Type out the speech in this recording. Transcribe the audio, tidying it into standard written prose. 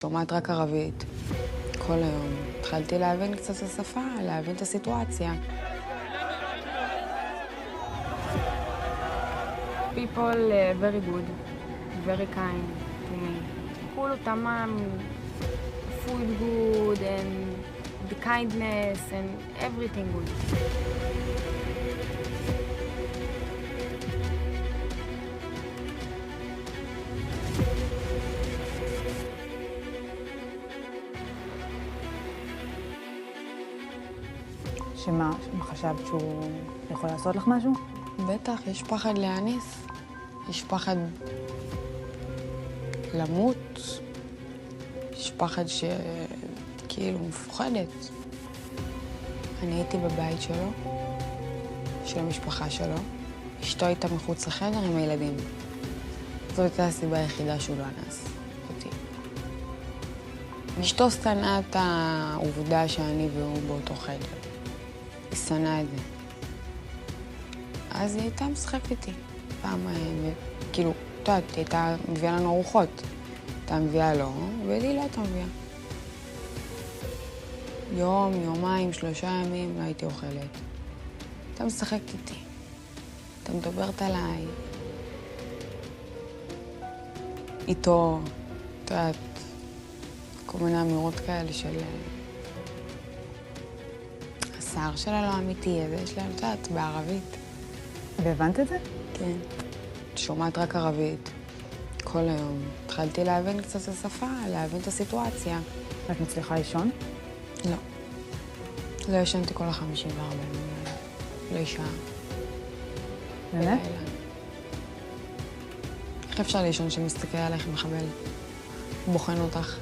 שומעת רק ערבית, כל היום. התחלתי להבין קצת את השפה, להבין את הסיטואציה. People very good, very kind to me. כולו תמם, food good and the kindness and everything good. שמה חשבת שהוא יכול לעשות לך משהו? בטח, יש פחד להניס. יש פחד למות. יש פחד כאילו מפוחדת. אני הייתי בבית שלו, של המשפחה שלו. אשתו הייתה מחוץ לחדר עם הילדים. זו הייתה הסיבה היחידה שהוא לא אנס אותי. אשתו שנאה את העובדה שאני והוא באותו חדר. היא שנאה את זה. אז היא הייתה משחקת איתי. פעם, כאילו, את יודעת, היא הייתה מביאה לנו ארוחות. הייתה מביאה לו, ולי לא הייתה מביאה. יום, יומיים, 3 ימים לא הייתי אוכלת. הייתה משחקת איתי. הייתה מדברת עליי. איתו, את יודעת, כל מיני אמירות כאלה של... השיער שלה לא אמיתי, אז יש לה, את יודעת, בערבית. והבנת את זה? כן. שומעת רק ערבית, כל היום. התחלתי להבין קצת את השפה, להבין את הסיטואציה. את מצליחה לישון? לא. לא ישנתי כל 54 ימים. לא ישעה. באמת? בלילה. איך אפשר לישון שמסתכל עליך מחבל? בוחן אותך.